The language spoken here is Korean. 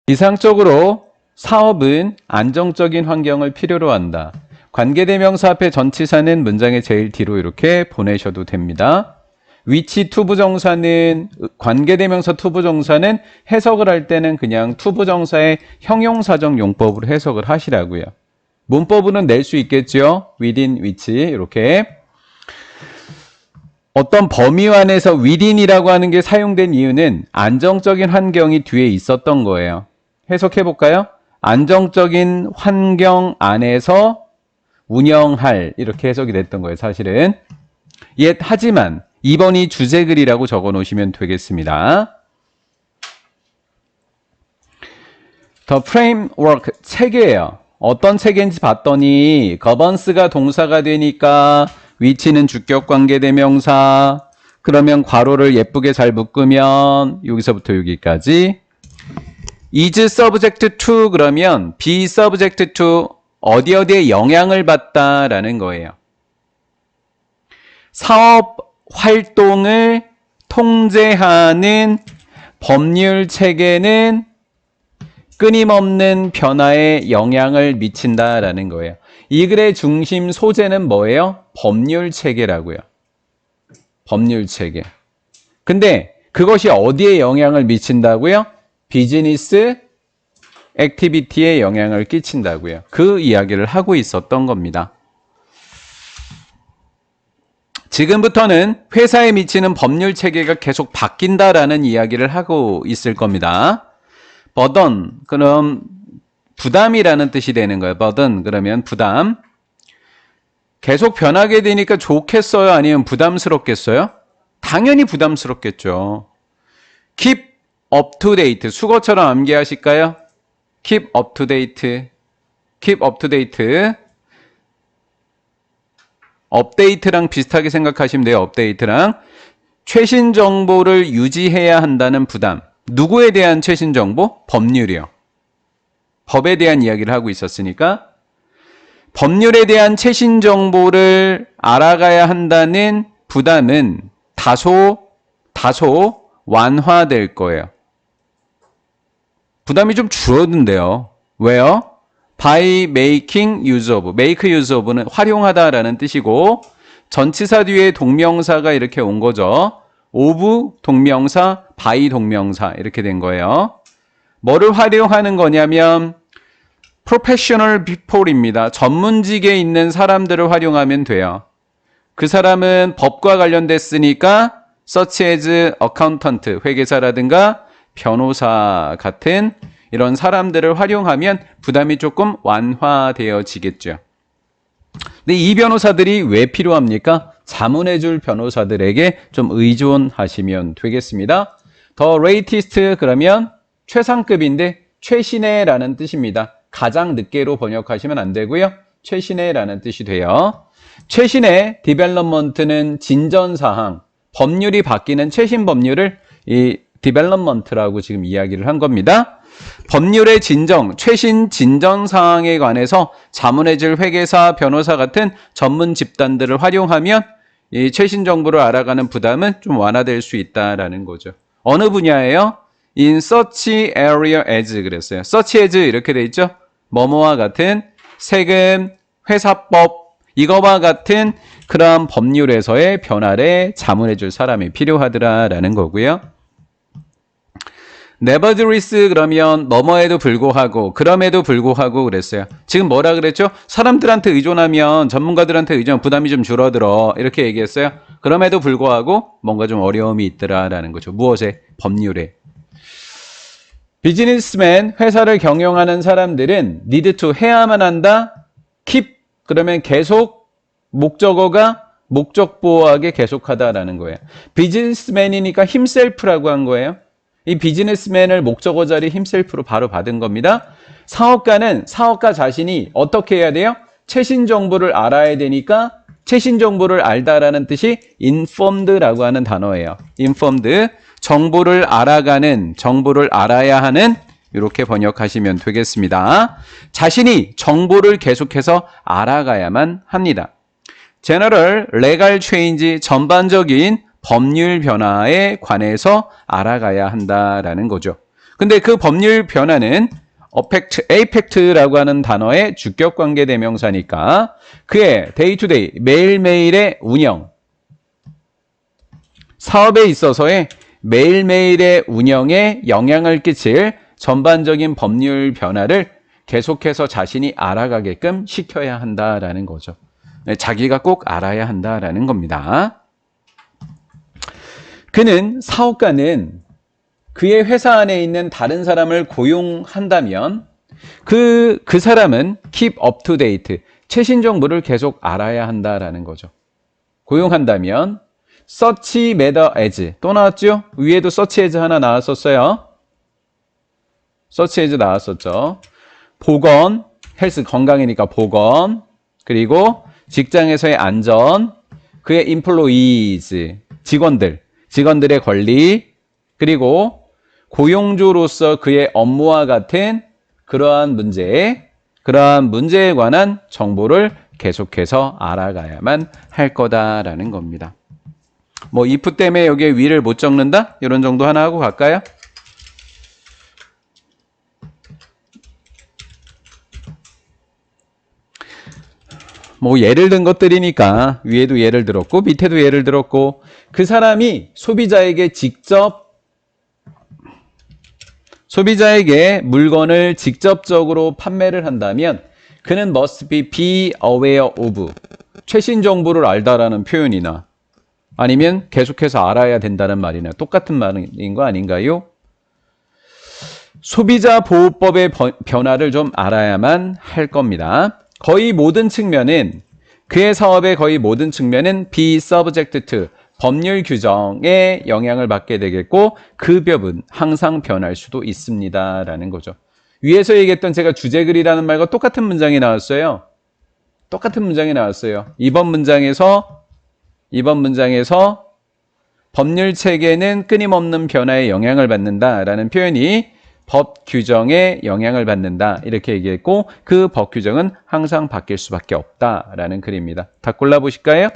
이상적으로 사업은 안정적인 환경을 필요로 한다. 관계대명사 앞에 전치사는 문장의 제일 뒤로 이렇게 보내셔도 됩니다. 위치 투부정사는 관계대명사 투부정사는 해석을 할 때는 그냥 투부정사의 형용사적 용법으로 해석을 하시라고요. 문법으로는 낼 수 있겠죠. within, which 이렇게 어떤 범위 안에서 within이라고 하는 게 사용된 이유는 안정적인 환경이 뒤에 있었던 거예요. 해석해 볼까요? 안정적인 환경 안에서 운영할 이렇게 해석이 됐던 거예요. 사실은 하지만 2번이 주제글이라고 적어 놓으시면 되겠습니다. The framework 체계예요. 어떤 체계인지 봤더니 governs가 동사가 되니까 위치는 주격관계대명사, 그러면 괄호를 예쁘게 잘 묶으면 여기서부터 여기까지 is subject to 그러면 be subject to 어디에 영향을 받다라는 거예요. 사업 활동을 통제하는 법률 체계는 끊임없는 변화에 영향을 미친다라는 거예요. 이 글의 중심 소재는 뭐예요? 법률 체계라고요. 법률 체계. 근데 그것이 어디에 영향을 미친다고요? 비즈니스 액티비티에 영향을 끼친다고요. 그 이야기를 하고 있었던 겁니다. 지금부터는 회사에 미치는 법률 체계가 계속 바뀐다라는 이야기를 하고 있을 겁니다. burden, 그럼 부담이라는 뜻이 되는 거예요. burden, 그러면 부담. 계속 변하게 되니까 좋겠어요? 아니면 부담스럽겠어요? 당연히 부담스럽겠죠. keep up to date, 수거처럼 암기하실까요? keep up to date, keep up to date. 업데이트랑 비슷하게 생각하시면 돼요. 업데이트랑. 최신 정보를 유지해야 한다는 부담. 누구에 대한 최신 정보? 법률이요. 법에 대한 이야기를 하고 있었으니까 법률에 대한 최신 정보를 알아가야 한다는 부담은 다소 완화될 거예요. 부담이 좀 줄어든대요. 왜요? by making use of, make use of는 활용하다라는 뜻이고 전치사 뒤에 동명사가 이렇게 온 거죠. of 동명사, by 동명사 이렇게 된 거예요. 뭐를 활용하는 거냐면 professional people입니다. 전문직에 있는 사람들을 활용하면 돼요. 그 사람은 법과 관련됐으니까 such as accountant, 회계사라든가 변호사 같은 이런 사람들을 활용하면 부담이 조금 완화되어지겠죠. 근데 이 변호사들이 왜 필요합니까? 자문해줄 변호사들에게 좀 의존하시면 되겠습니다. The latest 그러면 최상급인데 최신의라는 뜻입니다. 가장 늦게로 번역하시면 안 되고요. 최신의라는 뜻이 돼요. 최신의 development는 진전사항, 법률이 바뀌는 최신 법률을 이 development라고 지금 이야기를 한 겁니다. 법률의 진정, 최신 진전 사항에 관해서 자문해줄 회계사, 변호사 같은 전문 집단들을 활용하면 이 최신 정보를 알아가는 부담은 좀 완화될 수 있다라는 거죠. 어느 분야예요? In such area as 그랬어요. such as 이렇게 돼 있죠? 뭐뭐와 같은 세금, 회사법, 이거와 같은 그러한 법률에서의 변화를 자문해줄 사람이 필요하더라라는 거고요. nevertheless 그러면 너머에도 불구하고 그럼에도 불구하고 그랬어요. 지금 뭐라 그랬죠? 사람들한테 의존하면 전문가들한테 의존 부담이 좀 줄어들어 이렇게 얘기했어요. 그럼에도 불구하고 뭔가 좀 어려움이 있더라라는 거죠. 무엇에? 법률에. 비즈니스맨 회사를 경영하는 사람들은 need to 해야만 한다. keep 그러면 계속 목적어가 목적보호하게 계속하다라는 거예요. 비즈니스맨이니까 himself라고 한 거예요. 이 비즈니스맨을 목적어 자리 himself로 바로 받은 겁니다. 사업가는 사업가 자신이 어떻게 해야 돼요? 최신 정보를 알아야 되니까 최신 정보를 알다라는 뜻이 informed라고 하는 단어예요. informed, 정보를 알아가는, 정보를 알아야 하는 이렇게 번역하시면 되겠습니다. 자신이 정보를 계속해서 알아가야만 합니다. General Legal Change, 전반적인 법률 변화에 관해서 알아가야 한다라는 거죠. 근데 그 법률 변화는 affect라고 하는 단어의 주격 관계 대명사니까 그의 day to day, 매일매일의 운영, 사업에 있어서의 매일매일의 운영에 영향을 끼칠 전반적인 법률 변화를 계속해서 자신이 알아가게끔 시켜야 한다라는 거죠. 자기가 꼭 알아야 한다라는 겁니다. 그는 사업가는 그의 회사 안에 있는 다른 사람을 고용한다면 그 사람은 keep up to date, 최신 정보를 계속 알아야 한다라는 거죠. 고용한다면 search matter as 또 나왔죠? 위에도 search as 하나 나왔었어요. search as 나왔었죠. 보건, 헬스 건강이니까 보건, 그리고 직장에서의 안전, 그의 employees, 직원들의 권리, 그리고 고용주로서 그의 업무와 같은 그러한 문제에 관한 정보를 계속해서 알아가야만 할 거다라는 겁니다. 뭐 if 때문에 여기에 위를 못 적는다? 이런 정도 하나 하고 갈까요? 뭐 예를 든 것들이니까 위에도 예를 들었고 밑에도 예를 들었고 그 사람이 소비자에게 물건을 직접적으로 판매를 한다면 그는 must be aware of 최신 정보를 알다라는 표현이나 아니면 계속해서 알아야 된다는 말이나 똑같은 말인 거 아닌가요? 소비자 보호법의 변화를 좀 알아야만 할 겁니다. 거의 모든 측면은 그의 사업의 거의 모든 측면은 be subject to 법률 규정에 영향을 받게 되겠고 그 법은 항상 변할 수도 있습니다 라는 거죠. 위에서 얘기했던 제가 주제글이라는 말과 똑같은 문장이 나왔어요. 똑같은 문장이 나왔어요. 이번 문장에서 법률 체계는 끊임없는 변화에 영향을 받는다라는 표현이 법 규정에 영향을 받는다 이렇게 얘기했고 그 법 규정은 항상 바뀔 수밖에 없다라는 글입니다. 다 골라보실까요?